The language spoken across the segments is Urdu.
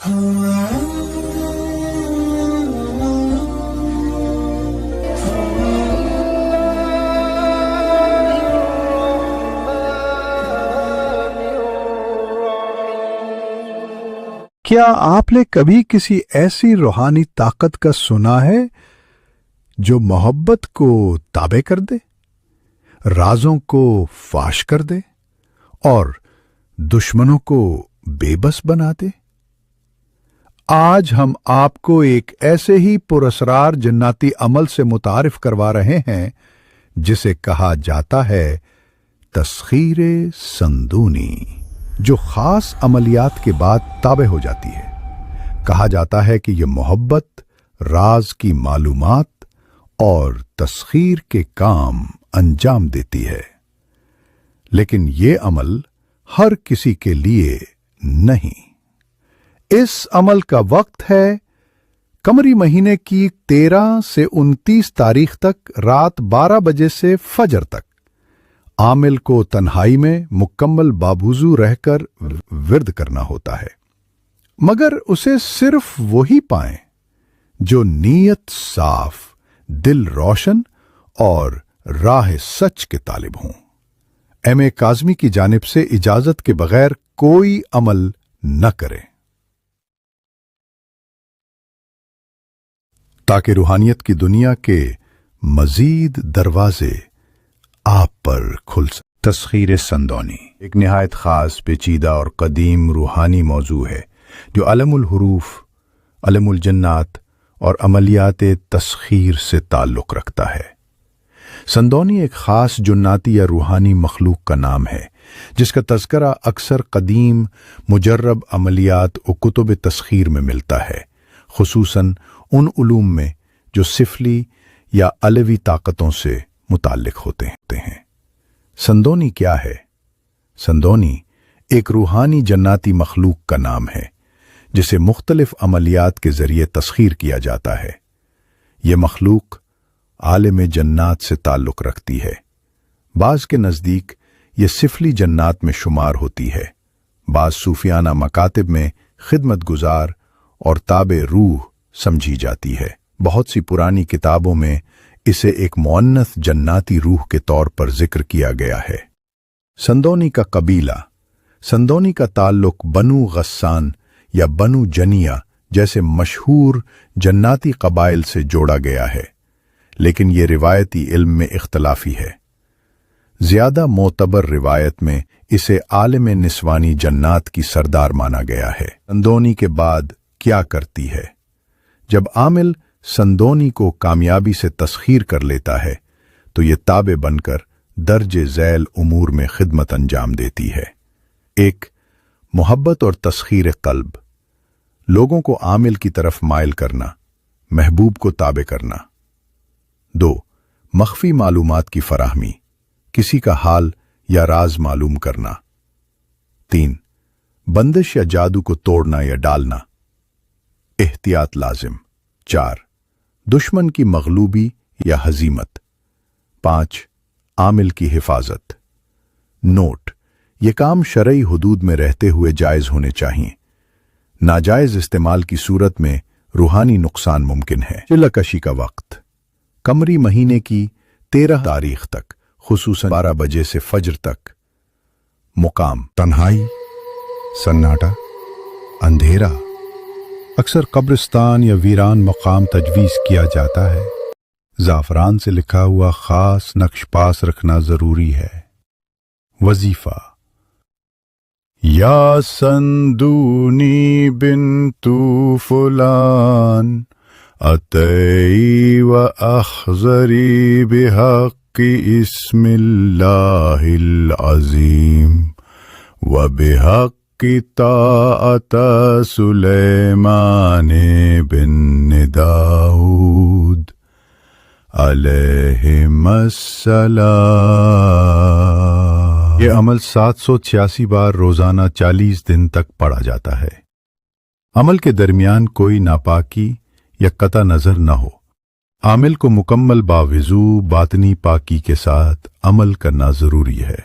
کیا آپ نے کبھی کسی ایسی روحانی طاقت کا سنا ہے جو محبت کو تابع کر دے، رازوں کو فاش کر دے اور دشمنوں کو بے بس بنا دے؟ آج ہم آپ کو ایک ایسے ہی پراسرار جناتی عمل سے متعارف کروا رہے ہیں جسے کہا جاتا ہے تسخیر صندونی، جو خاص عملیات کے بعد تابع ہو جاتی ہے۔ کہا جاتا ہے کہ یہ محبت، راز کی معلومات اور تسخیر کے کام انجام دیتی ہے، لیکن یہ عمل ہر کسی کے لیے نہیں۔ اس عمل کا وقت ہے قمری مہینے کی 13 سے 29 تاریخ تک رات 12 بجے سے فجر تک۔ عامل کو تنہائی میں مکمل بابوضو رہ کر ورد کرنا ہوتا ہے، مگر اسے صرف وہی پائیں جو نیت صاف، دل روشن اور راہ سچ کے طالب ہوں۔ ایم اے کاظمی کی جانب سے اجازت کے بغیر کوئی عمل نہ کریں تاکہ روحانیت کی دنیا کے مزید دروازے آپ پر کھل سکیں۔ تسخیر صندونی ایک نہایت خاص، پیچیدہ اور قدیم روحانی موضوع ہے جو عالم الحروف، عالم الجنات اور عملیات تسخیر سے تعلق رکھتا ہے۔ صندونی ایک خاص جناتی یا روحانی مخلوق کا نام ہے جس کا تذکرہ اکثر قدیم مجرب عملیات و کتب تسخیر میں ملتا ہے، خصوصاً ان علوم میں جو سفلی یا علوی طاقتوں سے متعلق ہوتے ہیں۔ صندونی کیا ہے؟ صندونی ایک روحانی جناتی مخلوق کا نام ہے جسے مختلف عملیات کے ذریعے تسخیر کیا جاتا ہے۔ یہ مخلوق عالم جنات سے تعلق رکھتی ہے۔ بعض کے نزدیک یہ سفلی جنات میں شمار ہوتی ہے، بعض صوفیانہ مکاتب میں خدمت گزار اور تابع روح سمجھی جاتی ہے۔ بہت سی پرانی کتابوں میں اسے ایک مؤنث جناتی روح کے طور پر ذکر کیا گیا ہے۔ صندونی کا قبیلہ، صندونی کا تعلق بنو غسان یا بنو جنیہ جیسے مشہور جناتی قبائل سے جوڑا گیا ہے، لیکن یہ روایتی علم میں اختلافی ہے۔ زیادہ معتبر روایت میں اسے عالم نسوانی جنات کی سردار مانا گیا ہے۔ صندونی کے بعد کیا کرتی ہے؟ جب عامل صندونی کو کامیابی سے تسخیر کر لیتا ہے تو یہ تابع بن کر درج ذیل امور میں خدمت انجام دیتی ہے۔ 1. محبت اور تسخیر قلب، لوگوں کو عامل کی طرف مائل کرنا، محبوب کو تابع کرنا۔ 2. مخفی معلومات کی فراہمی، کسی کا حال یا راز معلوم کرنا۔ 3. بندش یا جادو کو توڑنا یا ڈالنا، احتیاط لازم۔ 4. دشمن کی مغلوبی یا ہزیمت۔ 5. عامل کی حفاظت۔ نوٹ: یہ کام شرعی حدود میں رہتے ہوئے جائز ہونے چاہئیں۔ ناجائز استعمال کی صورت میں روحانی نقصان ممکن ہے۔ چلہ کشی کا وقت قمری مہینے کی 13 تاریخ تک، خصوصاً 12 بجے سے فجر تک۔ مقام: تنہائی، سناٹا، اندھیرا۔ اکثر قبرستان یا ویران مقام تجویز کیا جاتا ہے۔ زعفران سے لکھا ہوا خاص نقش پاس رکھنا ضروری ہے۔ وظیفہ: یا صندونی بنت فلان اتئی و اخذری بحق اسم اللہ العظیم و بحق کی طاعت سلیمان بن داؤد علیہم السلام۔ یہ عمل 786 بار روزانہ 40 دن تک پڑھا جاتا ہے۔ عمل کے درمیان کوئی ناپاکی یا قطع نظر نہ ہو۔ عامل کو مکمل باوضو باطنی پاکی کے ساتھ عمل کرنا ضروری ہے۔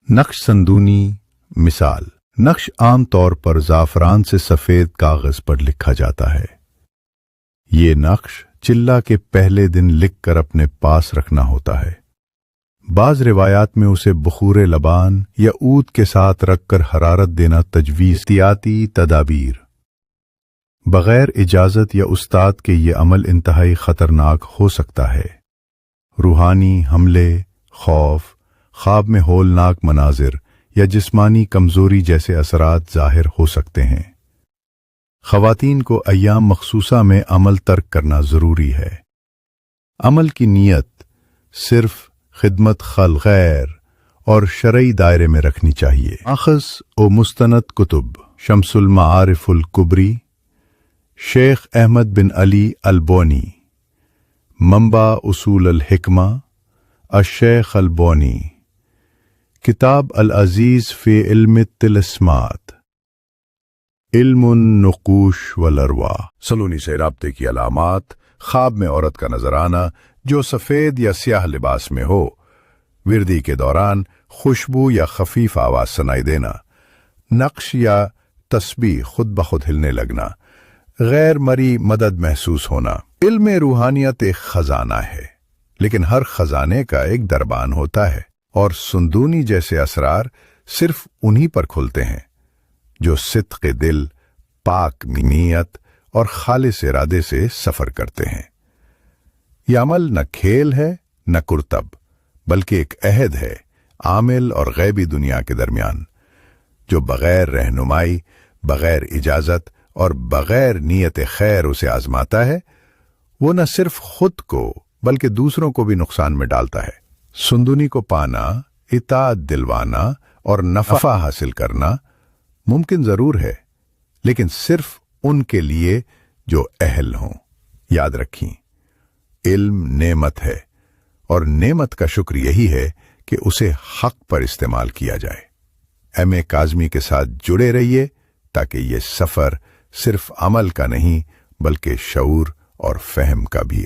نقش صندونی مثال: نقش عام طور پر زعفران سے سفید کاغذ پر لکھا جاتا ہے۔ یہ نقش چلہ کے پہلے دن لکھ کر اپنے پاس رکھنا ہوتا ہے۔ بعض روایات میں اسے بخور لبان یا عود کے ساتھ رکھ کر حرارت دینا تجویز۔ احتیاطی تدابیر: بغیر اجازت یا استاد کے یہ عمل انتہائی خطرناک ہو سکتا ہے۔ روحانی حملے، خوف، خواب میں ہولناک مناظر یا جسمانی کمزوری جیسے اثرات ظاہر ہو سکتے ہیں۔ خواتین کو ایام مخصوصہ میں عمل ترک کرنا ضروری ہے۔ عمل کی نیت صرف خدمت خلق غیر اور شرعی دائرے میں رکھنی چاہیے۔ ماخذ و مستند کتب: شمس المعارف الکبری، شیخ احمد بن علی البونی، منبع اصول الحکمہ، الشیخ البونی، کتاب العزیز فی علم الطلسمات، علم النقوش والارواح۔ سلونی سے رابطے کی علامات: خواب میں عورت کا نظر آنا جو سفید یا سیاہ لباس میں ہو، وردی کے دوران خوشبو یا خفیف آواز سنائی دینا، نقش یا تسبیح خود بخود ہلنے لگنا، غیر مرئی مدد محسوس ہونا۔ علم روحانیت ایک خزانہ ہے، لیکن ہر خزانے کا ایک دربان ہوتا ہے، اور سندونی جیسے اسرار صرف انہی پر کھلتے ہیں جو صدق دل، پاک نیت اور خالص ارادے سے سفر کرتے ہیں۔ یہ عمل نہ کھیل ہے نہ کرتب، بلکہ ایک عہد ہے عامل اور غیبی دنیا کے درمیان، جو بغیر رہنمائی، بغیر اجازت اور بغیر نیت خیر اسے آزماتا ہے، وہ نہ صرف خود کو بلکہ دوسروں کو بھی نقصان میں ڈالتا ہے۔ سندونی کو پانا، اطاعت دلوانا اور نفع حاصل کرنا ممکن ضرور ہے، لیکن صرف ان کے لیے جو اہل ہوں۔ یاد رکھیں، علم نعمت ہے، اور نعمت کا شکر یہی ہے کہ اسے حق پر استعمال کیا جائے۔ ایم کاظمی کے ساتھ جڑے رہیے تاکہ یہ سفر صرف عمل کا نہیں بلکہ شعور اور فہم کا بھی ہو۔